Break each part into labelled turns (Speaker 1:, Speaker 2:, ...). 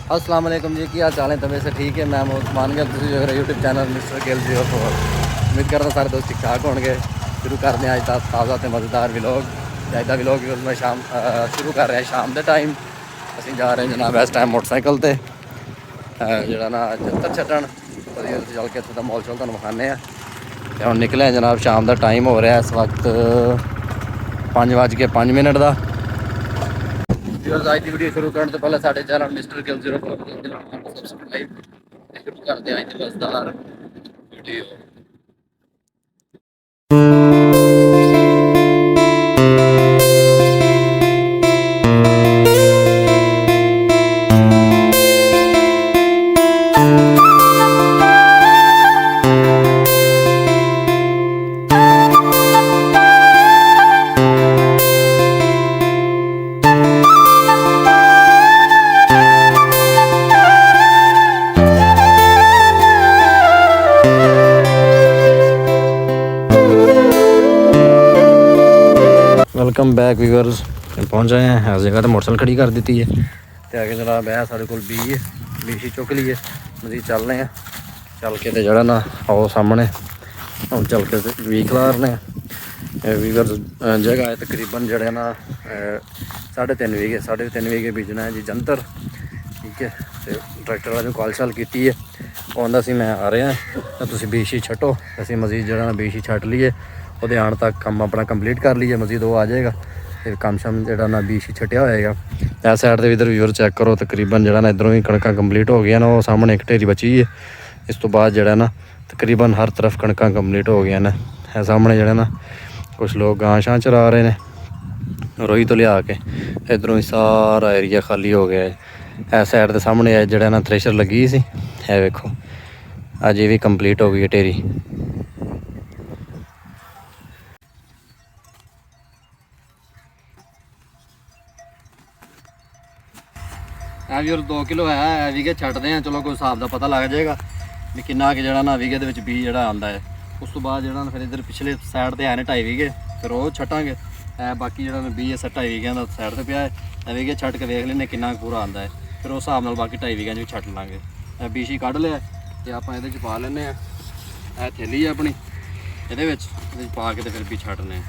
Speaker 1: अस्सलाम वालेकुम जी, की हाल चाल है? तबीयत से ठीक है? मैं उस्मान गिल, तुम जो है यूट्यूब चैनल मिस्टर गिल 04। उम्मीद करता सारे दोस्त ठीक ठाक होंगे। शुरू करते हैं अज का ताज़ा तो मज़ेदार व्लॉग। अज का व्लॉग मैं शाम शुरू कर रहे हैं शाम के टाइम। असीं जा रहे हैं जनाब इस टाइम मोटरसाइकिल से जोड़ा ना जंतर छड्डन चल के इत्थों दा मॉल शॉल तुहानूं विखाने तो हम निकले जनाब। शाम का टाइम हो रहा है इस वक्त 5:05 का। अज की वीडियो शुरू करने तो पहले साढ़े चैनल मिस्टर गिल 04 सब्सक्राइब शुरू करते हैं अज मज़ेदार वीडियो। Welcome back viewers. पहुँच रहे हैं हर जगह तो मोटरसाइकिल खड़ी कर दी है तो आगे जनाब है साढ़े को बीसी चुक ली है। मजीद चल रहे हैं चल के तो जरा ना आओ सामने हम चल के भी खिलारने व्यूअर्स। जगह है तकरीबन जड़े ना 3.5 वीघे बीजना है जी जंतर। ठीक है तो ट्रैक्टर वाले कॉल शाल की है आंदा सी मैं आ रहा तो तुम बीसी छट्टो। असी मजीद जरा बीसी छट लीए वो आने तक काम अपना कंप्लीट कर लीए। मजीद वो आ जाएगा तो काम शाम जो ना बीसी छटिया होएगा। इस साइड से इधर व्यूअर चेक करो तकरीबन जरा ना इधरों ही कणक कंप्लीट हो गया ना। वो सामने एक ढेरी बची है। इस तो बाद जरा ना तकरीबन हर तरफ कणक कंप्लीट हो गया ना। सामने जरा ना कुछ लोग गां शां चरा रहे हैं रोही तो लिया के। इधरों ही सारा एरिया खाली हो गया है। इस साइड के सामने जरा ना थ्रेशर लगी सी है वेखो अज ये भी कंप्लीट हो गई है ढेरी। व्यूअर 2 किलो है वीघे छट्टते हैं। चलो कोई हिसाब का पता लग जाएगा भी किन्ना कि जरा ना वीघे के बी जरा आता है। उस तो बाद जरा फिर इधर पिछले साइड से है 2.5 वीघे फिर वो छटांगे। बाकी जरा बी है 2.5 वीघिया का साइड से पिया है। वीघे छट के देख लें किन्ना पूरा आता है फिर उस हिसाब नाल बाकी 2.5 वीघिया भी छट लाँगे। बीसी कढ़ लिया तो आप ये पा लें थैली है अपनी ये पा के फिर भी छटने।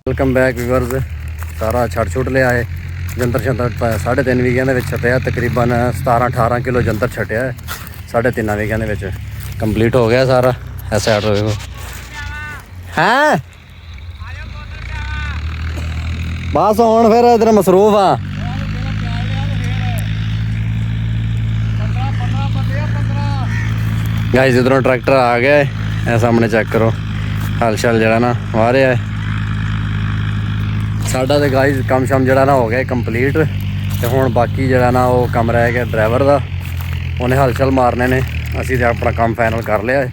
Speaker 1: Welcome back viewers. सारा छट छुट लिया है जंतर शंतर 3.5 वीघिया छटिया तकरीबन 17-18 किलो जंतर छटिया है 3.5 वीघिया कंप्लीट हो गया सारा। ऐसा साइड देखो हैं बस हूँ फिर इधर मसरूफ हाँ। गाइस इधरों ट्रैक्टर आ गया है सामने चेक करो हल शल जरा ना आ रहा है साडा। तो गाइस काम शाम जरा ना हो गया कंप्लीट तो हुण बाकी जरा ना वो कम रह गया ड्राइवर का उन्हें हल शल मारने ने। असी तो अपना काम फाइनल कर लिया है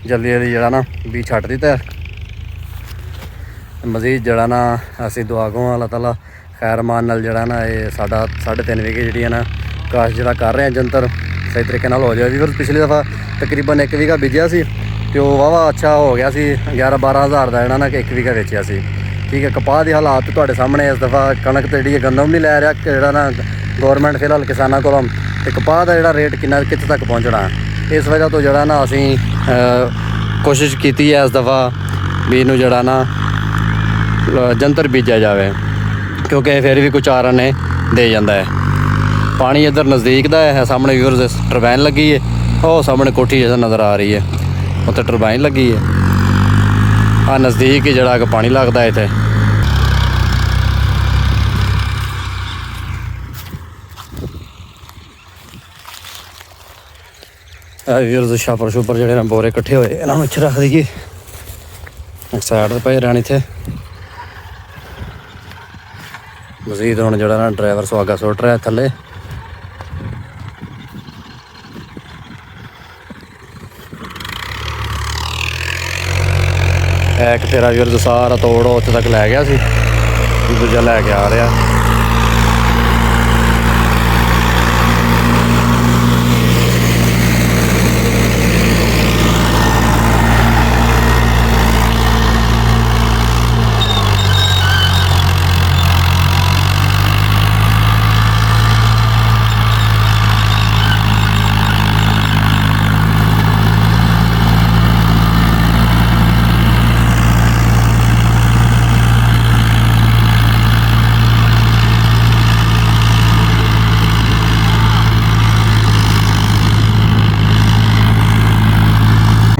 Speaker 1: जल्दी जल्दी जरा ना भी छट दिता है। मजीद जरा ना असी दुआ गो अल्लाह ताला खैर मान नाल जरा ना ये साडा 3.5 वीघे जी ना काश जरा कर रहे हैं जंतर सही तरीके नाल हो जाए। भी पिछली दफ़ा तकरीबन 1 वीघा बीजिया सी तो वाहवा अच्छा हो गया सी 11-12 हज़ार का जरा ना 1 वीघा बेचिया सी। ठीक है कपाह की हालात तुहाडे सामने इस दफ़ा कणक तो जी गंदम नहीं लै रहा जरा ना गौरमेंट फिलहाल किसानों को कपाह का जोड़ा रेट कितना कितने तक पहुँचना इस वजह तो जरा ना असी कोशिश की है इस दफ़ा भी इनू जरा ना जंतर बीजा जाए। ਕਿਉਂਕਿ ਫਿਰ ਵੀ ਕੋਈ ਚਾਰਾ ਨੇ ਦੇ ਜਾਂਦਾ ਹੈ। ਪਾਣੀ ਇੱਧਰ ਨਜ਼ਦੀਕ ਦਾ ਹੈ। ਸਾਹਮਣੇ ਵੀਅਰਸ ਟਰਬਾਈਨ ਲੱਗੀ ਹੈ, ਉਹ ਸਾਹਮਣੇ ਕੋਠੀ ਜਿਹਾ ਨਜ਼ਰ ਆ ਰਹੀ ਹੈ, ਉੱਥੇ ਟਰਬਾਈਨ ਲੱਗੀ ਹੈ। ਆ ਨਜ਼ਦੀਕ ਹੀ ਜਿਹੜਾ ਕਿ ਪਾਣੀ ਲੱਗਦਾ ਇੱਥੇ। ਵੀਅਰਸ ਛਾਪਰ ਛੁਪਰ ਜਿਹੜੇ ਨੇ ਬੋਰੇ ਇਕੱਠੇ ਹੋਏ, ਇਹਨਾਂ ਨੂੰ ਇੱਥੇ ਰੱਖ ਦਈਏ, ਇੱਕ ਸਾਈਡ 'ਤੇ ਪਏ ਰਹਿਣ ਇੱਥੇ। ਮਜ਼ੀਦ ਹੁਣ ਜਿਹੜਾ ਨਾ ਡਰਾਈਵਰ ਸੁਹਾਗਾ ਸੁੱਟ ਰਿਹਾ ਥੱਲੇ। ਇੱਕ ਤੇਰਾ ਵੀਰ ਸਾਰਾ ਤੋੜ ਉੱਥੇ ਤੱਕ ਲੈ ਗਿਆ ਸੀ, ਦੂਜਾ ਲੈ ਕੇ ਆ ਰਿਹਾ।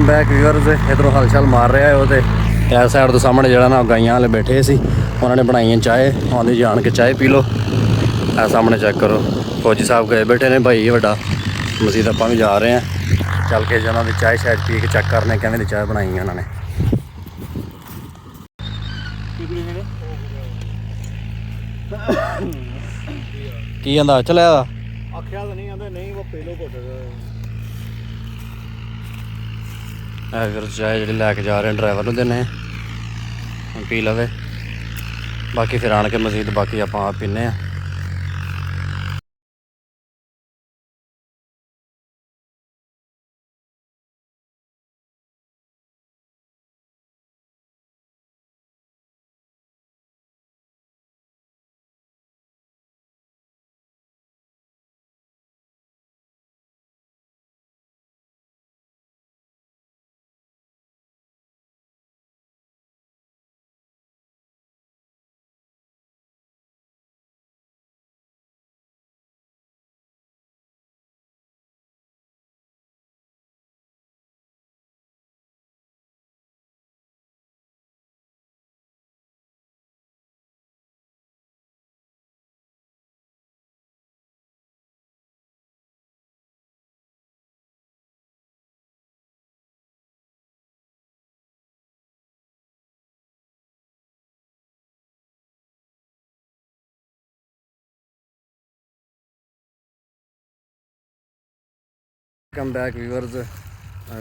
Speaker 1: ਬੈਕ ਵੀਅਰਸ ਇੱਧਰੋਂ ਹਲਚਲ ਮਾਰ ਰਿਹਾ ਹੈ। ਉਹਦੇ ਇਸ ਸਾਈਡ ਤੋਂ ਸਾਹਮਣੇ ਜਿਹੜਾ ਨਾ ਗਾਈਆਂ ਵਾਲੇ ਬੈਠੇ ਸੀ, ਉਹਨਾਂ ਨੇ ਬਣਾਈਆਂ ਚਾਹ, ਆਉਂਦੇ ਜਾਣ ਕੇ ਚਾਹ ਪੀ ਲਓ। ਇਹ ਸਾਹਮਣੇ ਚੈੱਕ ਕਰੋ, ਫੌਜੀ ਸਾਹਿਬ ਗਏ ਬੈਠੇ ਨੇ, ਭਾਈ ਵੱਡਾ। ਮਜ਼ੀਦ ਆਪਾਂ ਵੀ ਜਾ ਰਹੇ ਹਾਂ, ਚੱਲ ਕੇ ਉਹਨਾਂ ਦੀ ਚਾਹ ਸ਼ਾਇਦ ਪੀ ਕੇ ਚੈੱਕ ਕਰਨੇ ਕਿਵੇਂ ਦੀ ਚਾਹ ਬਣਾਈ ਉਹਨਾਂ ਨੇ। ਕੀ ਕਹਿੰਦਾ ਚਲਿਆ
Speaker 2: ਆਖਿਆ ਤਾਂ ਨਹੀਂ ਆਂਦੇ, ਨਹੀਂ ਉਹ ਪਹਿਲੋਂ ਘੁੱਟ
Speaker 1: ਫਿਰ ਚਾਹ ਜਿਹੜੀ ਲੈ ਕੇ ਜਾ ਰਹੇ ਡਰਾਈਵਰ ਨੂੰ ਦਿੰਦੇ ਪੀ ਲਵੇ, ਬਾਕੀ ਫਿਰ ਆਣ ਕੇ ਮਜ਼ੀਦ ਬਾਕੀ ਆਪਾਂ ਆਪ ਪੀਂਦੇ ਹਾਂ। ਕਮ ਬੈਕ ਵੀਵਰਸ,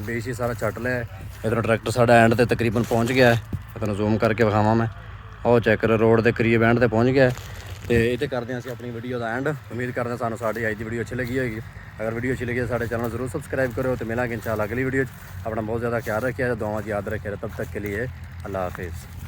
Speaker 1: ਬੇਸ਼ੀ ਸਾਰਾ ਛੱਟ ਲਿਆ। ਇੱਧਰੋਂ ਟਰੈਕਟਰ ਸਾਡਾ ਐਂਡ ਤੇ ਤਕਰੀਬਨ ਪਹੁੰਚ ਗਿਆ ਹੈ। ਤੁਹਾਨੂੰ ਜ਼ੂਮ ਕਰਕੇ ਵਿਖਾਵਾਂ ਮੈਂ, ਉਹ ਚੈੱਕ ਕਰੋ, ਰੋਡ ਦੇ ਕਰੀਬ ਐਂਡ ਤੇ ਪਹੁੰਚ ਗਿਆ। ਤੇ ਇਹ ਤੇ ਕਰਦੇ ਹਾਂ ਅਸੀਂ ਆਪਣੀ ਵੀਡੀਓ ਦਾ ਐਂਡ। ਉਮੀਦ ਕਰਦੇ ਹਾਂ ਸਾਨੂੰ ਸਾਡੀ ਅੱਜ ਦੀ ਵੀਡੀਓ ਅੱਛੀ ਲੱਗੀ ਹੋਏਗੀ। ਅਗਰ ਵੀਡੀਓ ਅੱਛੀ ਲੱਗੀ ਤਾਂ ਸਾਡੇ ਚੈਨਲ ਜ਼ਰੂਰ ਸਬਸਕ੍ਰਾइब करो। तो मिलेंगे इंशाल्लाह अगली वीडियो। अपना बहुत ज़्यादा ख्याल रखिए, दुआओं याद रखिए। तब तक के लिए अल्लाह हाफिज़।